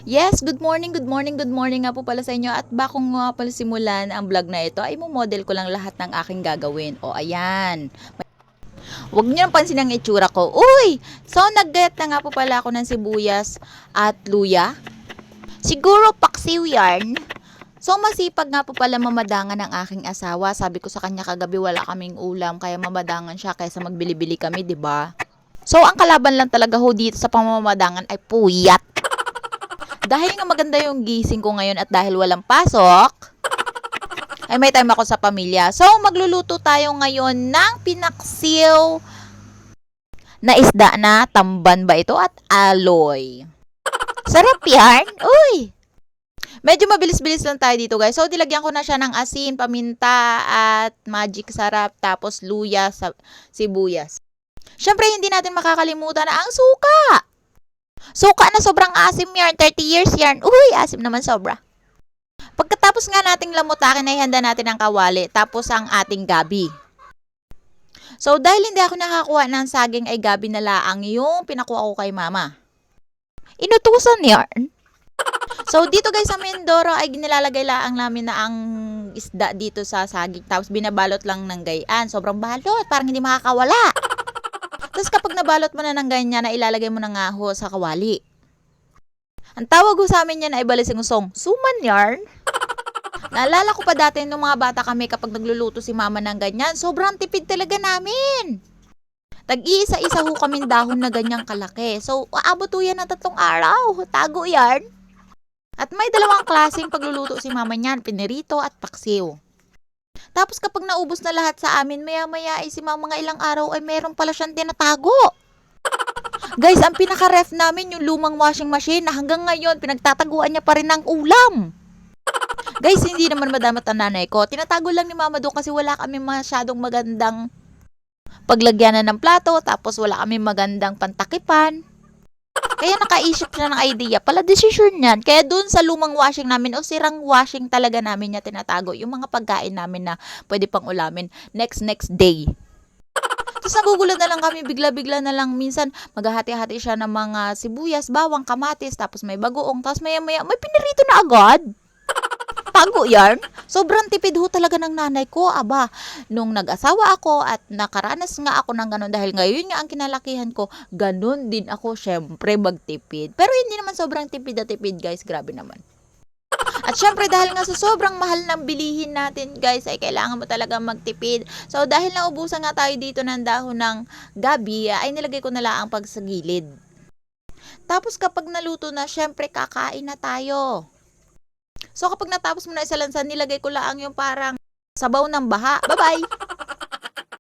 Yes, good morning, good morning, good morning nga po pala sa inyo. At bago nga pala simulan ang vlog na ito, ay mo-model ko lang lahat ng aking gagawin. O, ayan. Huwag niyo nang pansin ang itsura ko. Uy! So, naggayat na nga po pala ako ng sibuyas at luya. Siguro paksiw yarn. So, masipag nga po pala mamadangan ng aking asawa. Sabi ko sa kanya kagabi wala kaming ulam, kaya mamadangan siya kaysa magbili-bili kami, 'di ba? So, ang kalaban lang talaga ho dito sa pamamadangan ay puyat. Dahil nga maganda yung gising ko ngayon at dahil walang pasok, ay may time ako sa pamilya. So, magluluto tayo ngayon ng pinaksiw na isda na tamban ba ito at aloy. Sarap yan! Uy! Medyo mabilis-bilis lang tayo dito guys. So, dilagyan ko na siya ng asin, paminta, at magic sarap, tapos luya, sibuyas. Siyempre, hindi natin makakalimutan na ang suka! Suka na sobrang asim yarn, 30 years yarn. Uy, asim naman sobra. Pagkatapos nga nating lamutakin ay handa natin ang kawali, tapos ang ating gabi. So, dahil hindi ako nakakuha ng saging ay gabi na laang yung pinakuha ko kay mama. Inutusan yarn. So, dito guys sa Mindoro ay nilalagay laang namin na ang isda dito sa saging. Tapos binabalot lang ng gayaan. Sobrang balot, parang hindi makakawala. Tapos kapag nabalot mo na ng ganyan, na ilalagay mo na nga ho sa kawali. Ang tawag ho sa amin yan ay balising usong, suman yarn. Naalala ko pa dati nung mga bata kami kapag nagluluto si mama ng ganyan, sobrang tipid talaga namin. Tag-iisa-isa ho kaming dahon na ganyang kalaki. So, aabot ho yan ng 3 araw. Tago yarn. At may dalawang klaseng pagluluto si mama niyan, pinirito at paksiw. Tapos kapag naubos na lahat sa amin, maya-maya ay si mama mga ilang araw ay meron pala siyang tinatago. Guys, ang pinaka-ref namin yung lumang washing machine na hanggang ngayon pinagtataguan niya pa rin ng ulam. Guys, hindi naman madamat ang nanay ko. Tinatago lang ni mama doon kasi wala kami masyadong magandang paglagyanan ng plato, tapos wala kami magandang pantakipan. Kaya nakaisip siya ng idea, pala decision niyan. Kaya doon sa lumang washing namin o sirang washing talaga namin niya tinatago yung mga pagkain namin na pwede pang ulamin next day. Tapos nagugulat na lang kami, bigla-bigla na lang minsan maghahati-hati siya ng mga sibuyas, bawang, kamatis, tapos may bagoong, tapos maya-maya may pinirito na agad. Tago yarn. Sobrang tipid ho talaga ng nanay ko. Aba, nung nag-asawa ako at nakaranas nga ako ng ganun dahil ngayon nga ang kinalakihan ko, ganun din ako syempre magtipid. Pero hindi naman sobrang tipid na tipid guys, grabe naman. At syempre dahil nga sa sobrang mahal ng bilihin natin guys ay kailangan mo talaga magtipid. So dahil naubusan nga tayo dito ng dahon ng gabi ay nilagay ko na lang ang pagsagilid. Tapos kapag naluto na syempre kakain na tayo. So kapag natapos mo na isalansan nilagay ko lang yung parang sabaw ng baha. Bye bye!